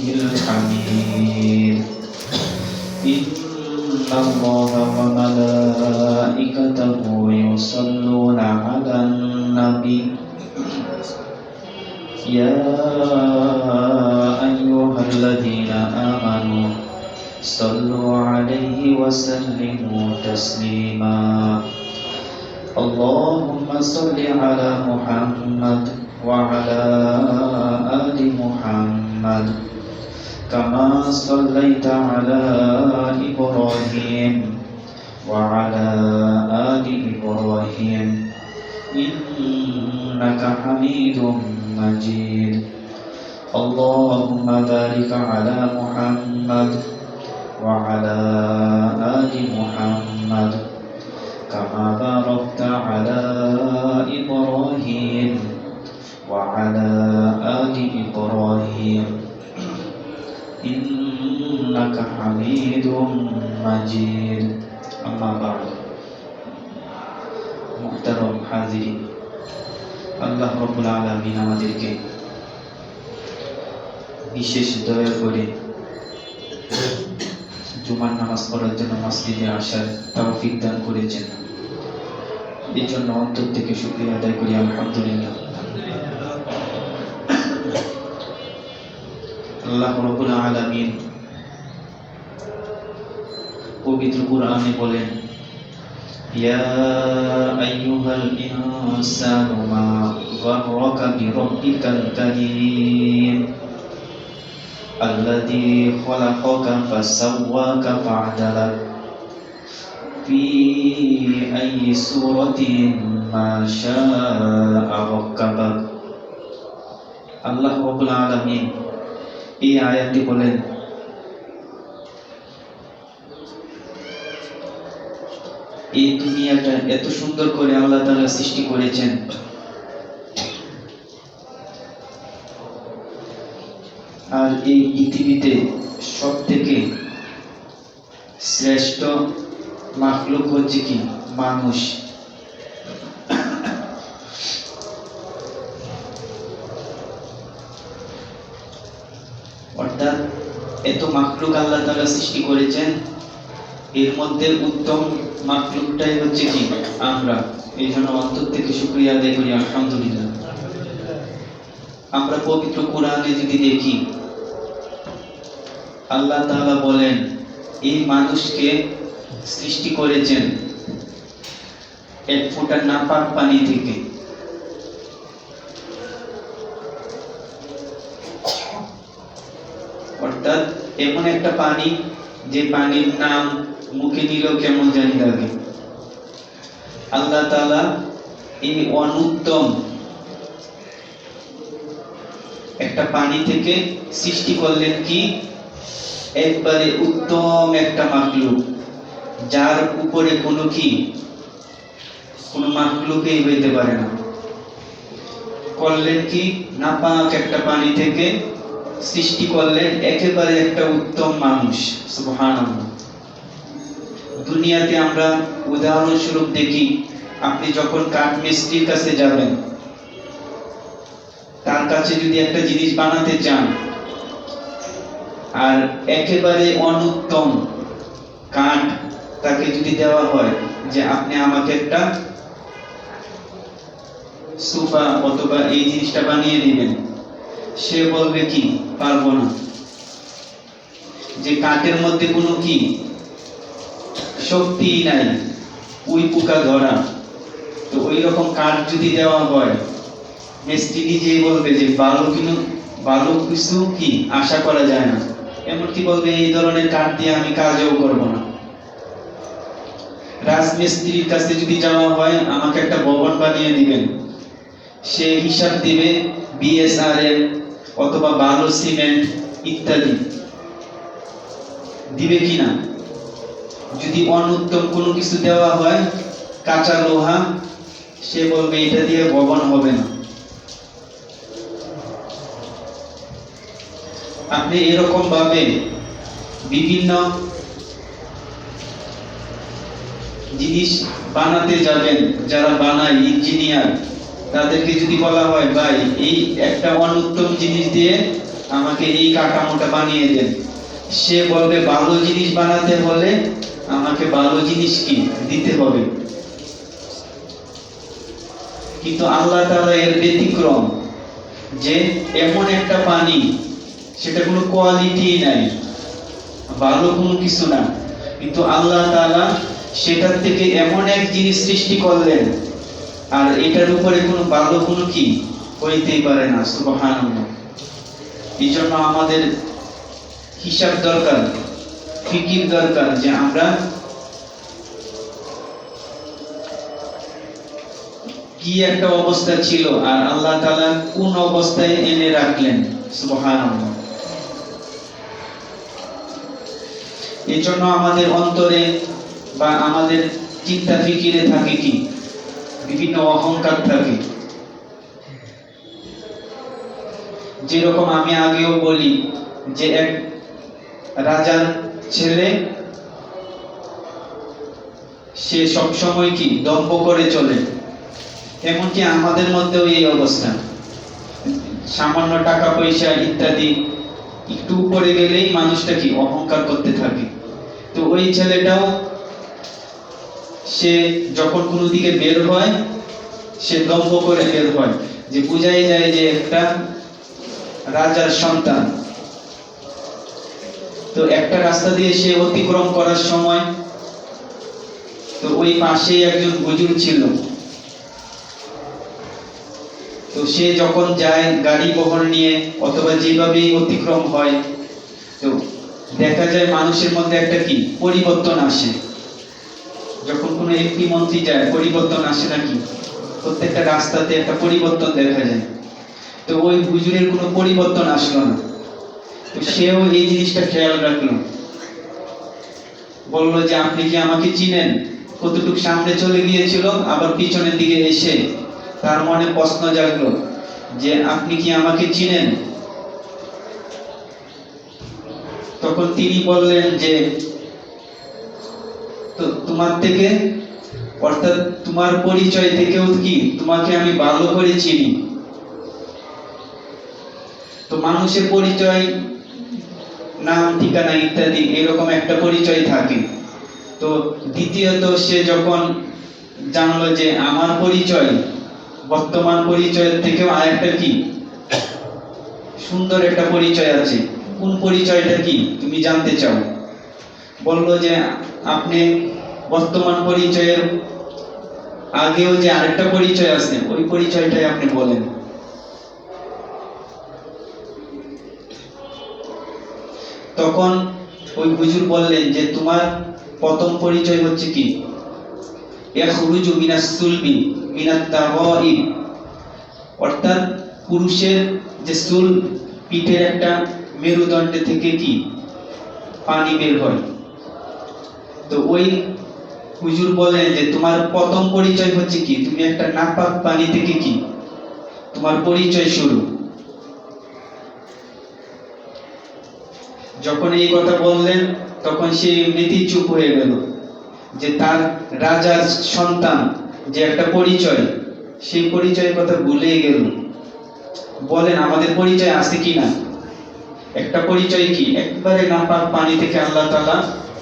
الحميد إن الله وملائكته يصلون على النبي يا أيها الذين آمنوا صلوا عليه وسلموا تسليما اللهم صل على محمد وعلى آل محمد كما صليت على إبراهيم وعلى آل إبراهيم إنك حميد مجيد اللهم بارك على محمد وعلى آل محمد كما باركت على إبراهيم وعلى آل إبراهيم إنك حميد مجيد أما بعد محترم حاضرين আল্লাহ রাব্বুল আলামিন আমাদেরকে বিশেষ দয়া করে জুমার নামাজ পড়ার জন্য মসজিদে আসার তৌফিক দান করেছেন। এই জন্য অন্তর থেকে শুকরিয়া আদায় করি আলহামদুলিল্লাহ। আল্লাহ রাব্বুল আলামিন পবিত্র কুরআনে বলেন, ইয়া আইয়ুহাল ইনসানু মা গাররাকা বিরাব্বিকাল কারীম আল্লাযী খালাকাকা ফাসাওয়াকা ফা'আদালাক ফি আইয়ি সূরাতিন মা শাআ রাক্কাবাক। আল্লাহ রাব্বুল আলামিন এই আয়াতটি বলেন, এই দুনিয়াটা এত সুন্দর করে আল্লাহ তাআলা সৃষ্টি করেছেন, আর এই পৃথিবীতে সবথেকে শ্রেষ্ঠ মাখলুক হচ্ছে কি? মানুষ। অর্থাৎ এত মাখলুক আল্লাহ তাআলা সৃষ্টি করেছেন, এর মধ্যে উত্তম মাখলুকটাই হচ্ছে কি? আমরা। এই জন্য অন্তর থেকে শুকরিয়া আদায় করি আলহামদুলিল্লাহ। আমরা পবিত্র কোরআনে যদি দেখি, আল্লাহ তাআলা বলেন এই মানুষকে সৃষ্টি করেছেন এক ফোঁটা নাপাক পানি থেকে। অর্থাৎ এমন একটা পানি যে পানির নাম মুখে নিলেও কেমন জানি লাগে। আল্লাহ তাআলা এই অনুত্তম একটা পানি থেকে সৃষ্টি করলেন কি? একবারে উত্তম একটা মাখলুক, যার উপরে কোনো কি? কোনো মাখলুকই হইতে পারে না। করলেন কি? নাপাক একটা পানি থেকে সৃষ্টি করলেন একেবারে একটা উত্তম মানুষ। সুবহানাল্লাহ। দুনিয়াতে আমরা উদাহরণস্বরূপ দেখি, আপনি যখন কাঠ মিস্ত্রির কাছে যাবেন, তার কাছে যদি একটা জিনিস বানাতে চান, আর একেবারে অনুত্তম কাঠ তাকে যদি দেওয়া হয় যে আপনি আমাকে একটা সোফা অথবা এই জিনিসটা বানিয়ে দিবেন, সে বলবে কি? পারবো না। যে কাঠের মধ্যে কোনো কি শক্তি নাই, উই পোকা ধরা। তো ওই রকম কাঠ যদি দেওয়া হয়, মিস্ত্রি নিজেই বলবে যে ভালো কিছু কি আশা করা যায় না। এমনকি বলবে এই ধরনের কাঠ দিয়ে আমি কাজও করবো না। রাজমিস্ত্রির কাছে যদি যাওয়া হয়, আমাকে একটা ভবন বানিয়ে দিবেন, সে হিসাব দিবে বিএসআরএম অথবা বালু সিমেন্ট ইত্যাদি দিবে কিনা। যদি অনুত্তম কোনো কিছু দেওয়া হয়, কাঁচা লোহা, সে বলবে এটা দিয়ে ভবন হবে না। আপনি এরকম ভাবে বিভিন্ন জিনিস বানাতে যাবেন, যারা বানায় ইঞ্জিনিয়ার, তাদেরকে যদি বলা হয় ভাই এই একটা অনুত্তম জিনিস দিয়ে আমাকে এই কাঠামোটা বানিয়ে দেন। সে বলবে ভালো জিনিস বানাতে হলে আমাকে ভালো জিনিস কি দিতে হবে। কিন্তু আল্লাহ তাআলা এর ব্যতিক্রম, যে এমন একটা পানি, সেটা কোনো কোয়ালিটি নাই, ভালো কোনো কিছু না, কিন্তু আল্লাহ তাআলা সেটার থেকে এমন এক জিনিস সৃষ্টি করলেন, আর এটার উপরে কোনো ভালো কোনো কি হইতেই পারে না। সুবহানাল্লাহ। এই জন্য আমাদের হিসাব দরকার, ফিকির দরকার, যে আমরা কি একটা অবস্থা ছিল আর আল্লাহ তাআলা কোন অবস্থায় এনে রাখলেন। সুবহানাল্লাহ। এই জন্য আমাদের অন্তরে বা আমাদের চিন্তা ফিকিরে থাকে কি বিভিন্ন অহংকার থাকে। যেরকম আমি আগেও বলি যে এক রাজার ছেলে, সে সবসময় কি দম্ভ করে চলে। এমনকি আমাদের মধ্যেও এই অবস্থা। সামান্য টাকা পয়সা ইত্যাদি একটু উপরে গেলেই মানুষটা কি অহংকার করতে থাকে। তো ওই ছেলেটাও সে যখন কোনো দিকে বের হয়, সে দম্ভ করে বের হয়, যে বোঝাই যায় যে একটা রাজার সন্তান। তো একটা রাস্তা দিয়ে সে অতিক্রম করার সময়, তো ওই পাশে একজন হুজুর ছিল। তো সে যখন যায় গাড়ি বহর নিয়ে অথবা যেভাবেই অতিক্রম হয়, তো দেখা যায় মানুষের মধ্যে একটা কি পরিবর্তন আসে। যখন কোনো এমপি মন্ত্রী যায়, পরিবর্তন আসে নাকি? প্রত্যেকটা রাস্তাতে একটা পরিবর্তন দেখা যায়। তো ওই হুজুরের কোনো পরিবর্তন আসলো না। তো সেও এই জিনিসটা খেয়াল রাখলো, বললো যে আপনি কি আমাকে চিনেন? কতটুকু সামনে চলে গিয়েছিল, আবার পিছনের দিকে এসে তার মনে প্রশ্ন জাগলো যে আপনি কি আমাকে চিনেন? তখন তিনি বললেন যে তো তোমার থেকে, অর্থাৎ তোমার পরিচয় থেকেও কি তোমাকে আমি ভালো করে চিনি। তো মানুষের পরিচয়, নাম ঠিকানা ইত্যাদি এরকম একটা পরিচয় থাকে। তো দ্বিতীয়ত সে যখন জানলো যে আমার পরিচয় বর্তমান পরিচয়ের থেকেও আরেকটা কি সুন্দর একটা পরিচয় আছে, কোন পরিচয়টা কি তুমি জানতে চাও? বললো যে আপনি বর্তমান পরিচয়ের আগেও যে আরেকটা পরিচয় আছে, ওই পরিচয়টাই আপনি বলেন। তখন ওই হুজুর বললেন যে তোমার প্রথম পরিচয় হচ্ছে কি ইয়াখরুজু মিনাস সুলবি মিনাত তাগাইব, অর্থাৎ পুরুষের যে চুল, পিঠের একটা মেরুদণ্ড থেকে কি পানি বের হয়। তো ওই হুজুর বলেন যে তোমার প্রথম পরিচয় হচ্ছে কি তুমি একটা নাপাক পানি থেকে কি তোমার পরিচয় শুরু। যখন এই কথা বললেন তখন সে এমনিতেই চুপ হয়ে গেল, যে তার রাজার সন্তান যে একটা পরিচয়, সেই পরিচয়ের কথা ভুলেই গেল। বলেন আমাদের পরিচয় আছে কি না? একটা পরিচয় কি একবারে নাপাক পানি থেকে আল্লাহ তাআলা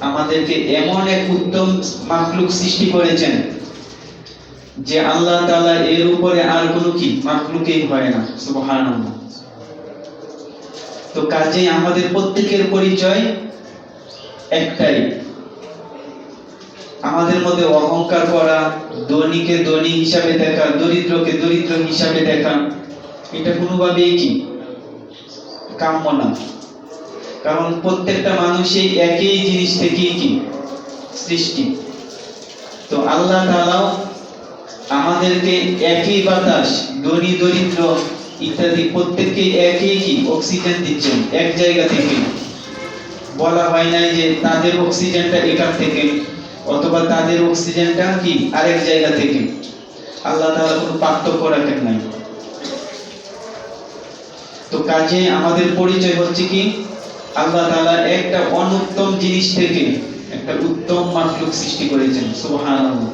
আমাদেরকে এমন এক উত্তম মাখলুক সৃষ্টি করেছেন যে আল্লাহ তাআলা এর উপরে আর কোনো কি মাখলুকই হয় না। সুবহানাল্লাহ। তো কাজেই আমাদের প্রত্যেকের পরিচয় একটাই। আমাদের মধ্যে অহংকার করা, ধনীকে ধনী হিসাবে দেখা, দরিদ্রকে দরিদ্র হিসাবে দেখা, এটা কোনোভাবেই কি কাম্য না। কারণ প্রত্যেকটা মানুষই একই জিনিস থেকেই কি সৃষ্টি। তো আল্লাহ তাআলা আমাদেরকে একই বাতাস, ধনী দরিদ্র ইত্যাদি প্রত্যেককে একই কি অক্সিজেন দিচ্ছেন এক জায়গা থেকে। বলা হয় নাই যে তাদের অক্সিজেনটা এখান থেকে অথবা তাদের অক্সিজেনটা কি আরেক জায়গা থেকে। আল্লাহ তাআলা কোনো পার্থক্য রাখেন নাই। তো কাজে আমাদের পরিচয় হচ্ছে কি আল্লাহ তাআলা একটা অনুত্তম জিনিস থেকে একটা উত্তম মাখলুক সৃষ্টি করেছেন। সুবহানাল্লাহ।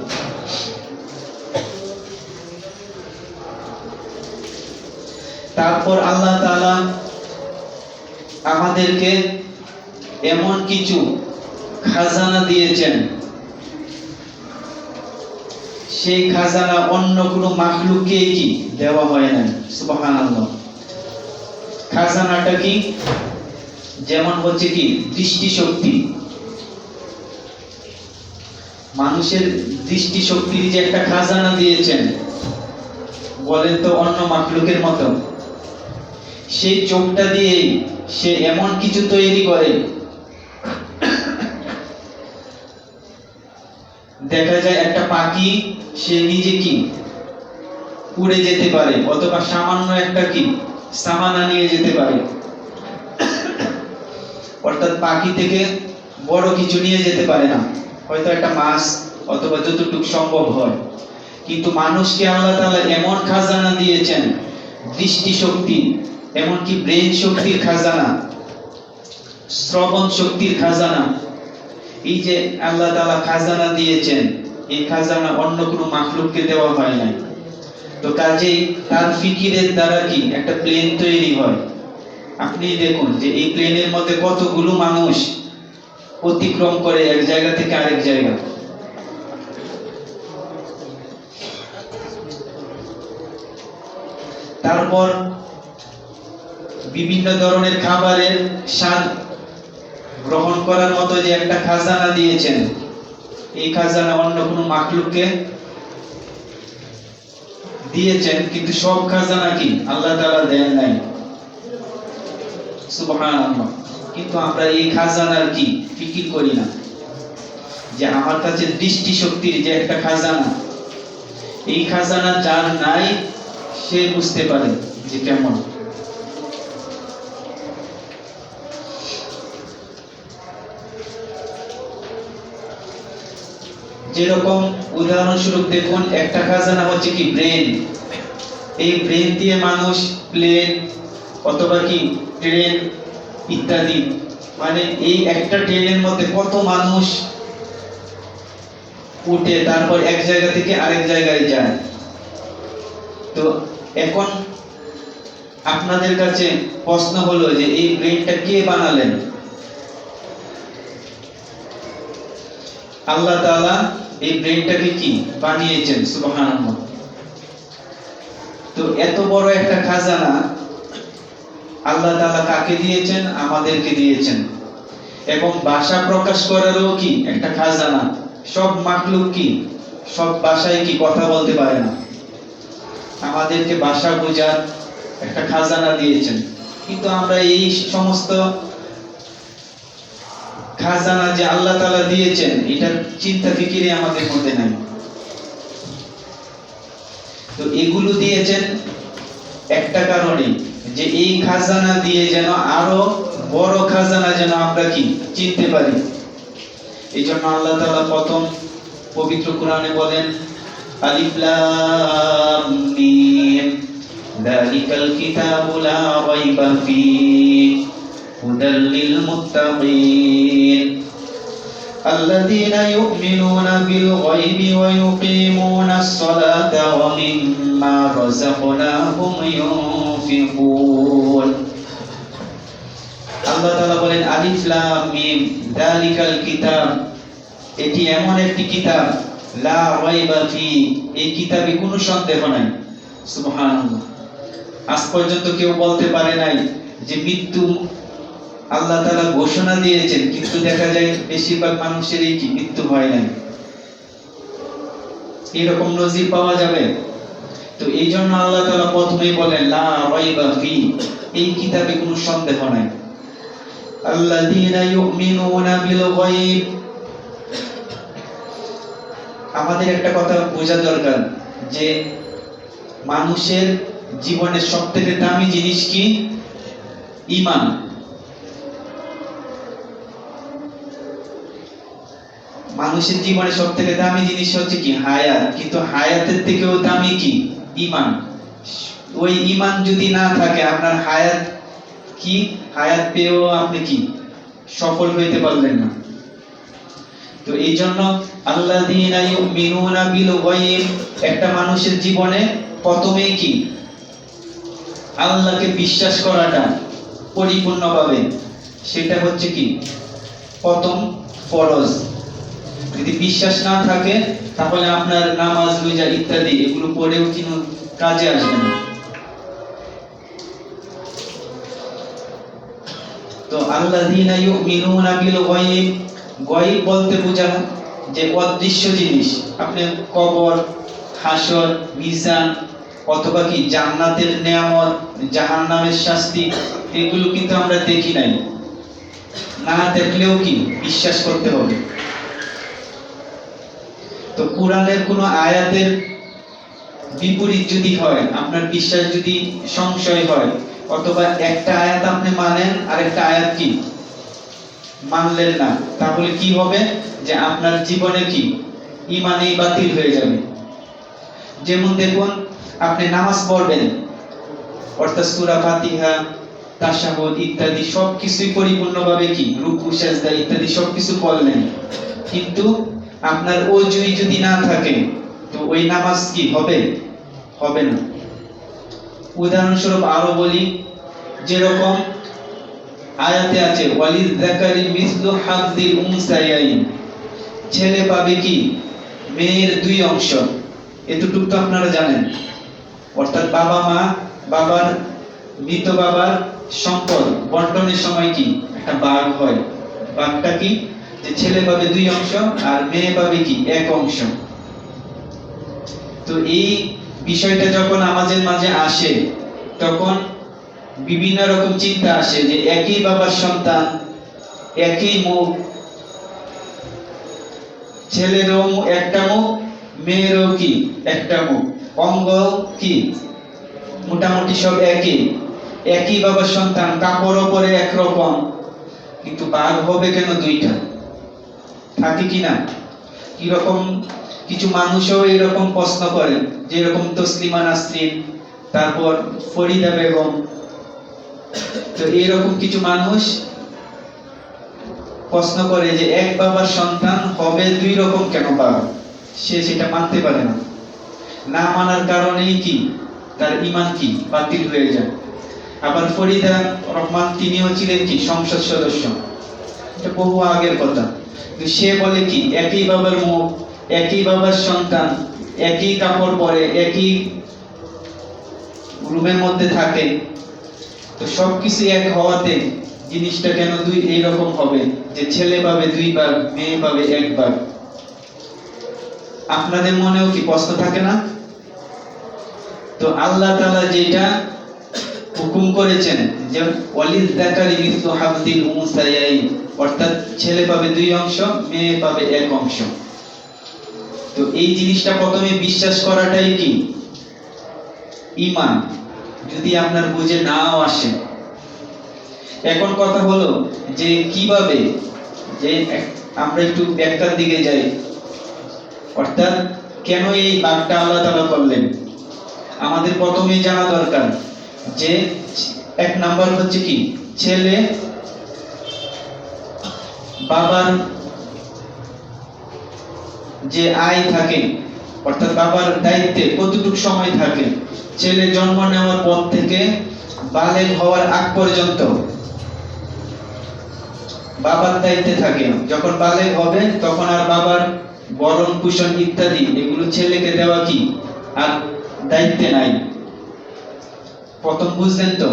তারপর আল্লাহ তাআলা আমাদেরকে এমন কিছু খাজানা দিয়েছেন, সেই খাজানা অন্য কোনো মাখলুককে কি দেওয়া হয় নাই। সুবহানাল্লাহ। খাজানাটা কি? যেমন হচ্ছে কি দৃষ্টিশক্তি। মানুষের দৃষ্টিশক্তির যে একটা খাজানা দিয়েছেন, বলেন তো অন্য মাখলুকের মতো? সেই চোখটা দিয়ে সে এমন কিছু তৈরি করে, দেখা যায় একটা পাখি সে নিজে কি উড়ে যেতে পারে, অথবা সামান্য একটা কি সামানা নিয়ে যেতে পারে, অর্থাৎ পাখি থেকে বড় কিছু নিয়ে যেতে পারে না, হয়তো একটা মাছ অথবা যতটুকু সম্ভব হয়। কিন্তু মানুষকে আল্লাহ তাআলা এমন খাজানা দিয়েছেন, দৃষ্টি শক্তি, এমনকি ব্রেন শক্তির খাজানা, শ্রবণ শক্তির খাজানা। এই যে আল্লাহ তাআলা খাজানা দিয়েছেন, এই খাজানা অন্য কোনো মাখলুককে দেওয়া হয় নাই। তো কাজেই তার ফিকিরের দ্বারা কি একটা প্লেন তৈরি হয়। আপনি দেখুন যে এই প্লেনের মধ্যে কতগুলো মানুষ অতিক্রম করে এক জায়গা থেকে আরেক জায়গা। তারপর বিভিন্ন ধরনের খাবারের স্বাদ গ্রহণ করার মতো যে একটা খাজানা দিয়েছেন, এই খাজানা অন্য কোনো মাখলুককে দিয়েছেন, কিন্তু সব খাজানা কি আল্লাহ তাআলা দেন নাই। সুবহানাল্লাহ। কিন্তু আমরা এই খাজানার কি ফিকির করি না, যে আমার কাছে দৃষ্টি শক্তির যে একটা খাজানা, এই খাজানা যার নাই সে বুঝতে পারে যে কেমন। যেরকম উদাহরণস্বরূপ দেখুন, একটা খাজানা হচ্ছে কি ব্রেন। এই ব্রেন দিয়ে মানুষ প্লেন অথবা কি ট্রেন ইত্যাদি, মানে এই একটা ট্রেনের মধ্যে কত মানুষ উঠে তারপর এক জায়গা থেকে আরেক জায়গায় যায়। তো এখন আপনাদের কাছে প্রশ্ন হলো যে এই ব্রেনটা কে বানালেন? আল্লাহ তাআলা এই ব্রেনটাকে কি বানিয়েছেন। সুবহানাল্লাহ। তো এত বড় একটা খাজানা আল্লাহ তাআলা কাকে দিয়েছেন? আমাদেরকে দিয়েছেন। এবং ভাষা প্রকাশ করারও কি একটা খাজানা। সব মাখলুক কি সব ভাষায় কি কথা বলতে পারে না, আমাদেরকে ভাষা বোঝার একটা খাজানা দিয়েছেন। কিন্তু আমরা এই সমস্ত খাজানা যে আল্লাহ তাআলা দিয়েছেন, এটার চিন্তা ফিকিরে আমাদের মধ্যে নাই। তো এগুলো দিয়েছেন একটা কারণে, যে এই খাজানা দিয়ে যেন আরো বড় খাজানা যেন আমরা কি চিনতে পারি। এই জন্য আল্লাহ তাআলা প্রথম পবিত্র কোরআনে বলেন, আলিফ লাম মিম যালিকাল কিতাবু লা রাইবা ফীহি হুদাল লিল মুত্তাকিন আল্লাযীনা ইউমিনুনা বিল গায়বি ওয়া ইউকিমুনাস সালাতা ওয়া মিম্মা রাযাকনাহুম ইউনফিকুন। আল্লাহ তাআলা বলেন আলিফ লাম মিম যালিকাল কিতাব, এটি এমন একটি কিতাব, লা রাইবা ফি, এই কিতাবে কোনো সন্দেহ নাই। সুবহানাল্লাহ। আজ পর্যন্ত কেউ বলতে পারে নাই যে মৃত্যু আল্লাহ তাআলা ঘোষণা দিয়েছেন, কিন্তু দেখা যায় বেশিরভাগ মানুষেরই কি মৃত্যু হয় নাই। এরকম নজির পাওয়া যাবে? তো এই জন্য আল্লাহ তাআলা প্রথমেই বলেন লা রাইবা ফি, এই কিতাবে কোনো সন্দেহ নাই। আল্লাযীনা ইউমিনুনা বিল গায়ব, আমাদের একটা কথা বোঝা দরকার যে মানুষের জীবনের সবথেকে দামি জিনিস কি? ঈমান। মানুষের জীবনে সবথেকে দামি জিনিস হচ্ছে কি? হায়াত। কিন্তু হায়াতের থেকেও দামি কি? ঈমান। ওই ঈমান যদি না থাকে, আপনার হায়াত কি, হায়াত পেয়েও আপনি কি সফল হইতে পারলেন না। তো এই জন্য আল্লাযীনা ইউমিনুনা বিল গায়ব, একটা মানুষের জীবনে প্রথমেই কি আল্লাহকে বিশ্বাস করাটা, পরিপূর্ণভাবে, সেটা হচ্ছে কি প্রথম ফরজ। যদি বিশ্বাস না থাকে তাহলে আপনার নামাজ রোজা ইত্যাদি এগুলো পড়েও কোনো কাজে আসবে না। তো আল্লাযীনা ইউমিনুনা বিল গায়ব, গায়ব বলতে বোঝায় যে অদৃশ্য জিনিস। আপনি কবর, হাসর, মিজান অথবা কি জান্নাতের নেয়ামত, জাহান্নামের শাস্তি এগুলো কিন্তু আমরা দেখি নাই, না দেখলেও কি বিশ্বাস করতে হবে। তো কোরআনের কোন আয়াতের বিপরীত যদি হয়, আপনার বিশ্বাস যদি সংশয় হয়, অথবা একটা আয়াত আপনি মানেন আর একটা আয়াত কি মানলেন না, তাহলে কি হবে যে আপনার জীবনে কি ঈমানই বাতিল হয়ে যাবে। যেমন দেখুন, আপনি নামাজ পড়বেন, অর্থাৎ সূরা ফাতিহা, তাশাহুদ ইত্যাদি সবকিছুই পরিপূর্ণভাবে কি রুকু সিজদা ইত্যাদি সবকিছু পড়লেন, কিন্তু আপনার ওযুই যদি না থাকে তো ওই নামাজ কি হবে? হবে না। উদাহরণস্বরূপ আরো বলি, যেরকম আয়াতে আছে ওয়ালিয যাকারি মিসলু হাযযিল উনসায়াইন, ছেলে পাবে কি মেয়ের দুই অংশ। এতটুকু তো আপনারা জানেন। অর্থাৎ বাবা মা, মৃত বাবার সম্পদ বন্টনের সময় কি একটা ভাগ হয়। ভাগটা কি যে ছেলে পাবে দুই অংশ আর মেয়ে পাবে কি এক অংশ। তো এই বিষয়টা যখন আমাদের মাঝে আসে তখন বিভিন্ন রকম চিন্তা আসে যে একই বাবার সন্তান, একই মুখ, ছেলেরও একটা মুখ, মেয়েরও কি একটা মুখ, অঙ্গ কি মোটামুটি সব একই বাবার সন্তান, কাপড় পরে একরকম, কিন্তু ভাগ হবে কেন দুইটা? থাকে কি না? কিরকম কিছু মানুষও এরকম প্রশ্ন করে, যেরকম তসলিমা নাসরিন, তারপর ফরিদা বেগম, তো এরকম কিছু মানুষ প্রশ্ন করে যে এক বাবার সন্তান হবে দুই রকম কেন বাবা? সে সেটা মানতে পারে না। না মানার কারণেই কি তার ঈমান কি বাতিল হয়ে যায়। আবার ফরিদা রহমান তিনিও ছিলেন কি সংসদ সদস্য, এটা বহু আগের কথা। সে বলে কি একই বাবার মুখ, একই বাবার সন্তান, একই কাপড় পরে, একই রুমের মধ্যে থাকে, তো সবকিছু এক হওয়াতে জিনিসটা কেন দুই এইরকম হবে যে ছেলে পাবে দুইবার, মেয়ে পাবে একবার? আপনাদের মনেও কি প্রশ্ন থাকে না? তো আল্লাহ তাআলা যেটা হুকুম করেছেন যে ওয়ালিয যাকারি মিসলু হাযযিল উনসায়াইন, অর্থাৎ ছেলে পাবে দুই অংশ, মেয়ে পাবে এক অংশ। তো এই জিনিসটা প্রথমে বিশ্বাস করাটাই কি ঈমান, যদি আপনার বুঝে নাও আসে। এখন কথা হলো যে কিভাবে, যে আমরা একটু ব্যাখ্যার দিকে যাই, অর্থাৎ কেন এই ভাগটা আল্লাহ তাআলা করলেন। আমাদের প্রথমেই জানা দরকার যে এক নাম্বার হচ্ছে কি ছেলে বাবার যে আয় থাকে, অর্থাৎ বাবার দায়িত্বে কতটুকু সময় থাকে। ছেলে জন্ম নেওয়ার পর থেকে বালেগ হওয়ার আগ পর্যন্ত বাবার দায়িত্বে থাকে। যখন বালেগ হবে তখন আর বাবার ভরণ পোষণ ইত্যাদি এগুলো ছেলেকে দেওয়া কি আর দায়িত্বে নাই। প্রথম বুঝলেন তো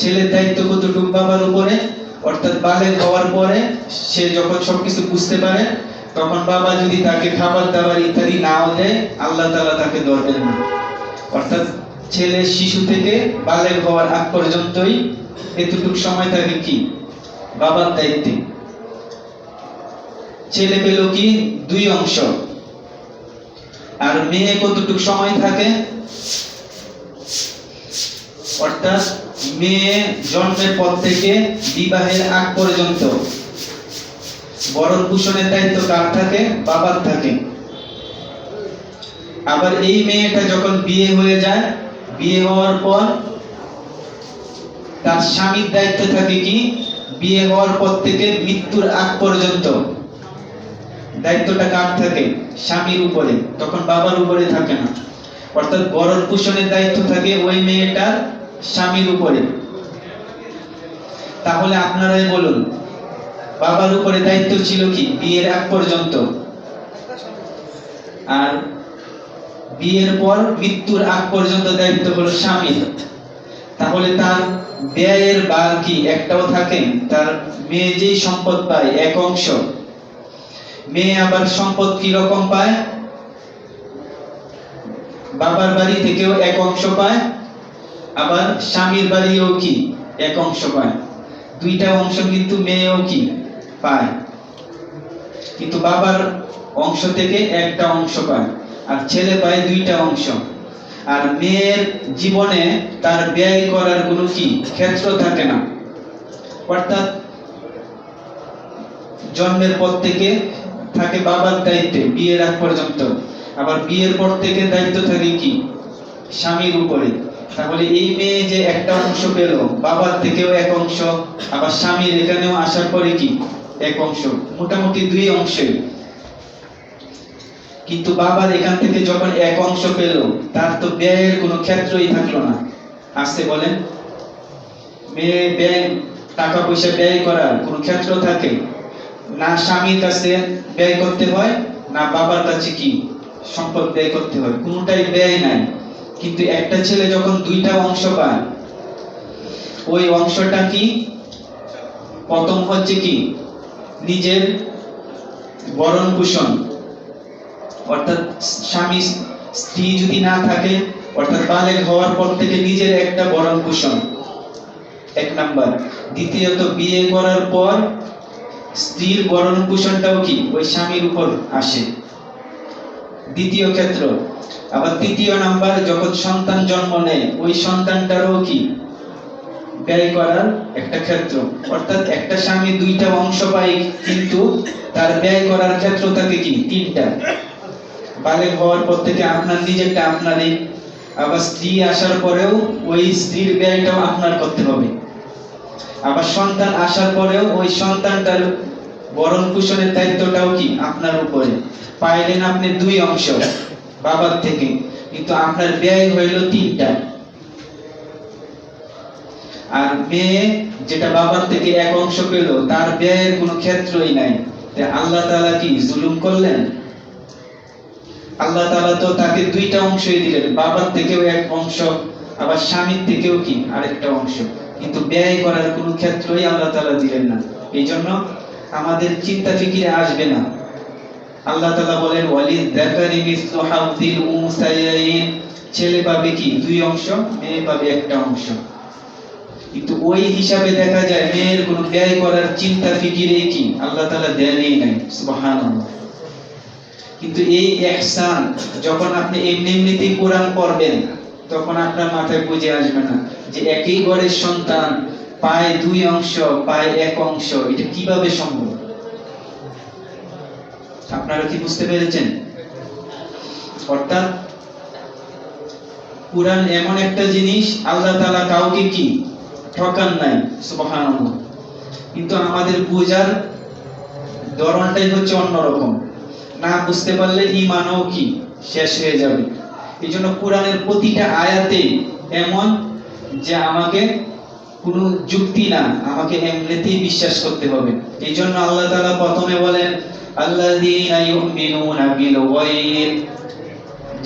ছেলের দায়িত্ব কতটুকু বাবার উপরে, অর্থাৎ বালেগ হওয়ার পরে সে যখন সবকিছু বুঝতে পারে তখন বাবা যদি তাকে খাবার দাবার ইত্যাদি নাও দেয় আল্লাহ তাআলা তাকে ধরবেন না। অর্থাৎ ছেলে শিশু থেকে বালেগ হওয়ার আগ পর্যন্তই এতটুকু সময় থাকে কি বাবার দায়িত্বে। ছেলে পেল কি দুই অংশ, আর মেয়ে কতটুকু সময় থাকে, অর্থাৎ মেয়ে জন্মের পর থেকে বিবাহের আগ পর্যন্ত ভরণ পোষণের দায়িত্ব কার থাকে? বাবার থাকে। আবার এই মেয়েটা যখন বিয়ে হয়ে যায়, বিয়ে হওয়ার পর তার স্বামীর দায়িত্ব থাকে কি বিয়ে হওয়ার পর থেকে মৃত্যুর আগ পর্যন্ত দায়িত্বটা কার থাকে? স্বামীর উপরে, তখন বাবার উপরে থাকে না। অর্থাৎ ভরণ পোষণের দায়িত্ব থাকে ওই মেয়েটার স্বামীর উপরে। তাহলে আপনারাই বলুন, বাবার উপরে দায়িত্ব ছিল কি বিয়ের আগ পর্যন্ত, আর বিয়ের পর মৃত্যুর আগ পর্যন্ত দায়িত্ব হলো স্বামীর। তাহলে তার ব্যয়ের বার কি একটাও থাকে? তার মেয়ে যেই সম্পদ পায় এক অংশ, মেয়ে আবার সম্পদ কি রকম পায়? বাবার বাড়ি থেকেও এক অংশ পায়, আবার স্বামীর বাড়িও কি এক অংশ পায়। দুইটা অংশ কিন্তু মেয়েও কি পায়, কিন্তু বাবার অংশ থেকে একটা অংশ পায়, আর ছেলে পায় দুইটা অংশ। আর মেয়ের জীবনে তার ব্যয় করার কোনো কি ক্ষেত্র থাকে না, অর্থাৎ জন্মের পর থেকে থাকে বাবার দায়িত্বে বিয়ের আগ পর্যন্ত, আবার বিয়ের পর থেকে দায়িত্ব থাকে কি স্বামীর উপরে। তাহলে এই মেয়ে যে একটা অংশ পেল, বাবার থেকেও এক অংশ, আবার স্বামীর এখানেও আসার পরে কি এক অংশ, মোটামুটি দুই অংশই। কিন্তু বাবার এখান থেকে যখন এক অংশ পেল, তার তো ব্যয়ের কোনো ক্ষেত্রই থাকলো না। আসতে বলেন, মেয়ে ব্যয়, টাকা পয়সা ব্যয় করার কোনো ক্ষেত্র থাকে না? স্বামীর কাছে ব্যয় করতে হয় না বাবার কাছে কি সম্পদ ব্যয় করতে হয়, কোনোটাই ব্যয় নাই। কিন্তু একটা ছেলে যখন দুইটা অংশ পায়, ওই অংশটা কি প্রথম হচ্ছে কি নিজের ভরণ পোষণ, অর্থাৎ স্বামী স্ত্রী যদি না থাকে, অর্থাৎ বালেগ হওয়ার পর থেকে নিজের একটা ভরণ পোষণ এক নাম্বার। দ্বিতীয়ত বিয়ে করার পর স্ত্রীর ভরণ পোষণটাও কি ওই স্বামীর উপর আসে, দ্বিতীয় ক্ষেত্র। আবার তৃতীয় নাম্বার, যখন সন্তান জন্ম নেয়, ওই সন্তানটারও কি ব্যয় করার একটা ক্ষেত্র। অর্থাৎ একটা স্বামী দুইটা অংশ পায়, কিন্তু তার ব্যয় করার ক্ষেত্র থাকে কি তিনটা। বালেগ হওয়ার পর থেকে আপনার নিজেরটা আপনারই, আবার স্ত্রী আসার পরেও ওই স্ত্রীর ব্যয়টাও আপনার করতে হবে, আবার সন্তান আসার পরেও ওই সন্তানটার ভরণ পোষণের দায়িত্বটাও কি আপনার উপরে। পাইলেন আপনি দুই অংশ বাবার থেকে, কিন্তু আপনার ব্যয় হইল তিনটা। আর মেয়ে যেটা বাবার থেকে এক অংশ পেল, তার ব্যয়ের কোনো ক্ষেত্রই নাই। আল্লাহ তাআলা কি জুলুম করলেন? আল্লাহ তাআলা তো তাকে দুইটা অংশই দিলেন, বাবার থেকেও এক অংশ, আবার স্বামীর থেকেও কি আরেকটা অংশ, কিন্তু ব্যয় করার কোনো ক্ষেত্রই আল্লাহ তাআলা দিলেন না। এই জন্য আমাদের চিন্তা ফিকিরে আসবে না। আল্লাহ তাআলা বলেন ওয়ালিয-যাকারি মিসলু হাযযিল উনসায়াইন, ছেলে পাবে কি দুই অংশ, মেয়ে পাবে একটা অংশ। কিন্তু ওই হিসাবে দেখা যায় মেয়ের কোনো ব্যয় করার চিন্তা ফিকিরে কি আল্লাহ তাআলা দেনই নাই। সুবহানাল্লাহ। কিন্তু এই ইহসান যখন আপনি এমনিতেই কোরআন পড়বেন, তখন আপনার মাথায় বুঝে আসবে না যে একই ঘরের সন্তান পায় দুই অংশ, পায় এক অংশ, এটা কিভাবে সম্ভব? আপনারা কি বুঝতে পেরেছেন? অর্থাৎ কোরআন এমন একটা জিনিস, আল্লাহ তাআলা কাউকে কি ঠকান নাই। সুবহানাল্লাহ। কিন্তু আমাদের বোঝার ধরনটাই হচ্ছে অন্যরকম। না বুঝতে পারলে ঈমানও কি শেষ হয়ে যাবে। এই জন্য কোরআনের প্রতিটা আয়াতে এমন যে আমাকে কোনো যুক্তি না, আমাকে এমনিতেই বিশ্বাস করতে হবে। এই জন্য আল্লাহ তাআলা প্রথমে বলেন আল্লাযীনা ইউমিনুনা বিল গায়ব,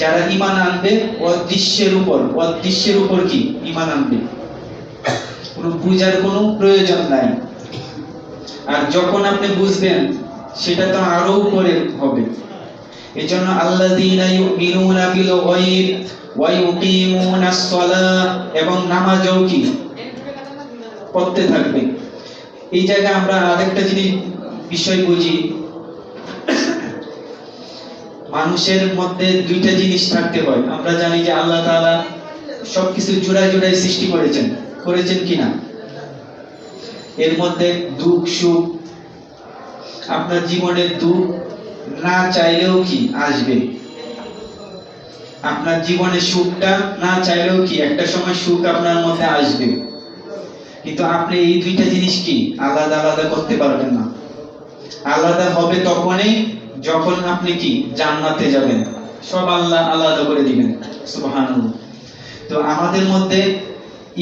যারা ঈমান আনবে অদৃশ্যের উপর কি ঈমান আনবে, কোনো বুঝার কোনো প্রয়োজন নাই। আর যখন আপনি বুঝবেন, সেটা তো আরো উপরে হবে। এই জন্য আল্লাযীনা ইউমিনুনা বিল গায়ব ওয়া ইউকিমুনাস সালাহ, এবং নামাজও কি পড়তে থাকবে। এই জায়গায় আমরা আরেকটা জিনিস বিষয় বুঝি, মানুষের মধ্যে দুইটা জিনিস থাকতে হয়। আমরা জানি যে আল্লাহ তাআলা সবকিছু জোড়ায় জোড়ায় সৃষ্টি করেছেন কিনা। এর মধ্যে দুঃখ সুখ, আপনার জীবনের দুঃখ না চাইলেও কি আসবে, আপনার জীবনের সুখটা না চাইলেও কি একটা সময় সুখ আপনার মধ্যে আসবে। কিন্তু আপনি এই দুইটা জিনিস কি আলাদা আলাদা করতে পারবেন না। আলাদা হবে তখনই যখন আপনি কি জান্নাতে যাবেন, সব আল্লাহ আলাদা করে দিবেন। সুবহানাল্লাহ। তো আমাদের মধ্যে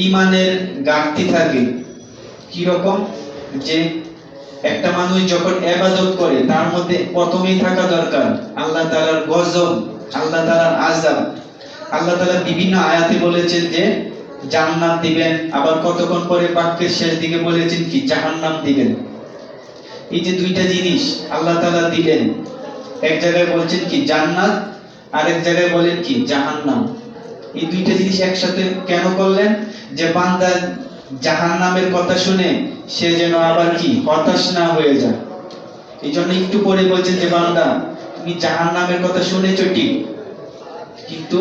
ঈমানের ঘাটতি থাকে, কি রকম? যে একটা মানুষ যখন ইবাদত করে তার মধ্যে প্রথমেই থাকা দরকার আল্লাহ তাআলার গজব, আল্লাহ তাআলার আযাব। আল্লাহ তাআলা বিভিন্ন আয়াতে বলেছেন যে জান্নাত দিবেন, আবার কতক্ষণ পরে বাক্যের শেষ দিকে বলেছেন কি জাহান্নাম দিবেন। এই যে দুইটা জিনিস আল্লাহ তাআলা দিলেন, এক জায়গায় বলছেন কি জান্নাত, আরেক জায়গায় বলেন কি জাহান্নাম। এই দুইটা জিনিস একসাথে কেন করলেন? যে বান্দা জাহান্নামের কথা শুনে সে যেন আবার কি হতাশ না হয়ে যায়। এই জন্য একটু পরে বলছেন যে বান্দা তুমি জাহান্নামের কথা শুনেছো ঠিক, কিন্তু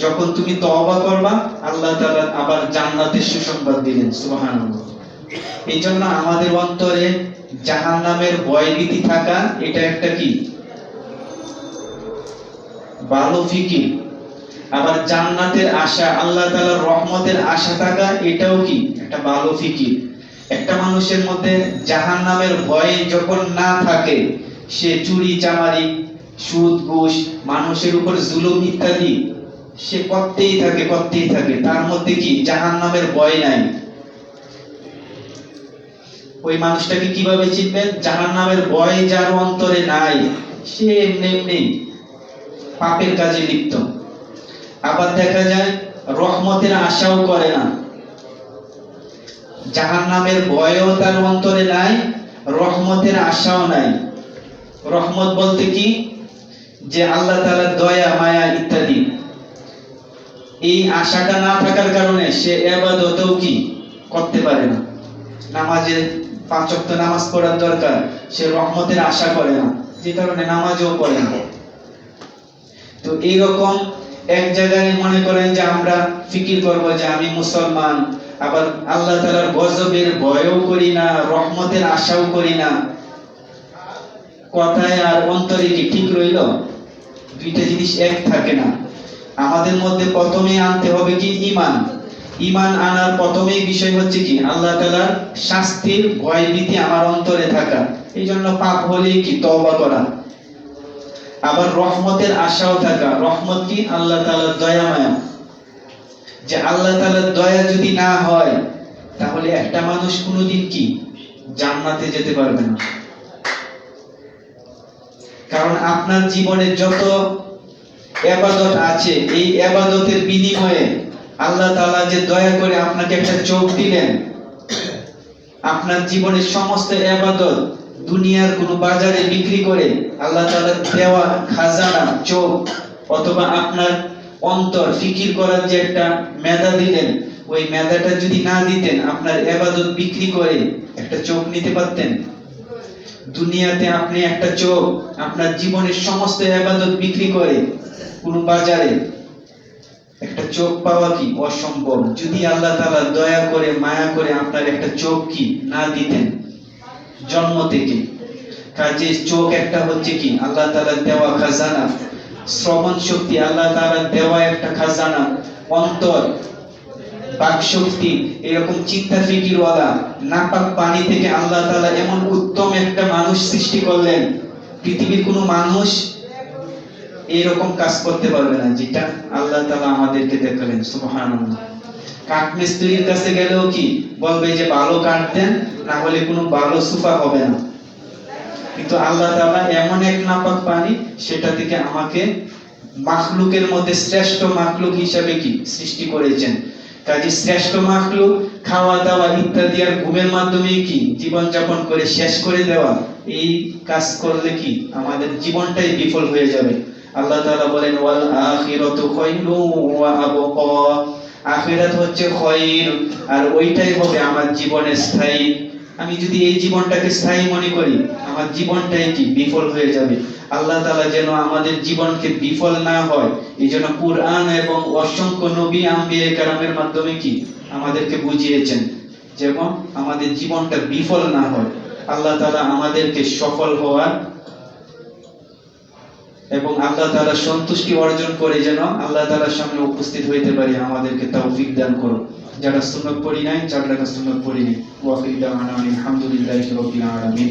যখন তুমি তওবা করবা আল্লাহ তাআলা আবার জান্নাতের সুসংবাদ দিলেন। সুবহানাল্লাহ। এই জন্য আমাদের অন্তরে জাহান্নামের ভয় ভীতি থাকা এটা একটা কি ভালো ফিকির। আবার জান্নাতের আশা, আল্লাহ তাআলার রহমতের আশা থাকা এটাও কি একটা ভালো ফিকির। একটা মানুষের মধ্যে জাহান্নামের ভয় যখন না থাকে, সে চুরি চামারি, সুদ ঘুষ, মানুষের উপর জুলুম ইত্যাদি সে করতেই থাকে, তার মধ্যে কি জাহান্নামের ভয় নাই। ওই মানুষটাকে কিভাবে চিনবেন? জাহান্নামের ভয় যার অন্তরে নাই, সে এমনি পাপের কাজে লিপ্ত। আবার দেখা যায় রহমতের আশাও করে না, জাহান্নামের ভয়ও তার অন্তরে নাই, রহমতের আশাও নাই। রহমত বলতে কি? যে আল্লাহ তাআলার দয়া মায়া ইত্যাদি, এই আশাটা না থাকার কারণে সে ইবাদতও কি করতে পারে না। নামাজে 5 ওয়াক্ত নামাজ পড়ার দরকার, সে রহমতের আশা করে না, যে কারণে নামাজও পড়ে না। তো এইরকম এক জায়গায় মনে করেন যে আমরা ফিকির করব যে আমি মুসলমান, আবার আল্লাহ তাআলার গজবের ভয়ও করি না, রহমতের আশাও করি না, কথায় আর অন্তরে কি ঠিক রইল? দুইটা জিনিস এক থাকে না। আমাদের মধ্যে প্রথমে আনতে হবে কি ঈমান। ঈমান আনার প্রথমেই বিষয় হচ্ছে কি আল্লাহ তাআলার শাস্তির ভয় ভীতি আমার অন্তরে থাকা। এই জন্য পাপ হলেই কি তওবা করা। আবার রহমতের আশাও থাকা। রহমত কি? আল্লাহ তাআলার দয়া মায়া। যে আল্লাহ তাআলার দয়া যদি না হয় তাহলে একটা মানুষ কোনোদিন কি জান্নাতে যেতে পারবে না। কারণ আপনার জীবনে যত ইবাদত আছে, এই ইবাদতের বিনিময়ে আল্লাহ তাআলা যে দয়া করে আপনাকে একটা চোখ দিলেন, আপনার জীবনের সমস্ত ইবাদত দুনিয়ার কোনো বাজারে বিক্রি করে আল্লাহ তাআলার দেওয়া খাজানা চোখ, অথবা আপনার অন্তর ফিকির করার যে একটা মেধা দিলেন, ওই মেধাটা যদি না দিতেন আপনার ইবাদত বিক্রি করে একটা চোখ নিতে পারতেন? দুনিয়াতে আপনি একটা চোখ, আপনার জীবনের সমস্ত ইবাদত বিক্রি করে কোনো বাজারে একটা চোখ পাওয়া কি অসম্ভব। যদি আল্লাহ তাআলা দয়া করে মায়া করে আপনার একটা চোখ কি না দিতেন জন্ম থেকে। কাজে চোখ একটা হচ্ছে কি আল্লাহ তাআলার দেওয়া খাজানা, শ্রবণ শক্তি আল্লাহ তাআলার দেওয়া একটা খাজানা, অন্তর, বাক শক্তি, এরকম চিন্তা ফিকিরওয়ালা নাপাক পানি থেকে আল্লাহ তাআলা এমন উত্তম একটা মানুষ সৃষ্টি করলেন, পৃথিবীর কোনো মানুষ এরকম কাজ করতে পারবে না যেটা আল্লাহ তাআলা আমাদেরকে দেখালেন। সুবহানাল্লাহ। কাঠ মিস্ত্রির কাছে গেলেও কি বলবে যে ভালো কাঠ দেন, না হলে কোনো ভালো সোফা হবে না। কিন্তু আল্লাহ তাআলা এমন এক নাপাক পানি, সেটা থেকে আমাকে মাখলুকের মধ্যে শ্রেষ্ঠ মাখলুক হিসাবে কি সৃষ্টি করেছেন। কাজে শ্রেষ্ঠ মাখলুক খাওয়া দাওয়া ইত্যাদি আর ঘুমের মাধ্যমে কি জীবন যাপন করে শেষ করে দেওয়া, এই কাজ করলে কি আমাদের জীবনটাই বিফল হয়ে যাবে। আল্লাহ তাআলা বলেন ওয়াল আখিরাতু খায়রু ওয়া আবকা, আখিরাত হচ্ছে খায়র, আর ওইটাই হবে আমার জীবনের স্থায়ী। আমি যদি এই জীবনটাকে স্থায়ী মনে করি, আমার জীবনটাই কি বিফল হয়ে যাবে। আল্লাহ তাআলা যেন আমাদের জীবনকে বিফল না হয়, এই জন্য কুরআন এবং অসংখ্য নবী আম্বিয়া কেরামের মাধ্যমে কি আমাদেরকে বুঝিয়েছেন, যেমন আমাদের জীবনটা বিফল না হয়। আল্লাহ তাআলা আমাদেরকে সফল হওয়ার এবং আল্লাহ তাআলা সন্তুষ্টি অর্জন করে যেন আল্লাহ তাআলার সামনে উপস্থিত হইতে পারি, আমাদেরকে তৌফিক দান করো। যারা সুন্নাত পড়ি নাই, যারা সুন্নাত পড়ি নাই, ওয়া ফিল দাওয়ানা আলহামদুলিল্লাহি রাব্বিল আলামিন।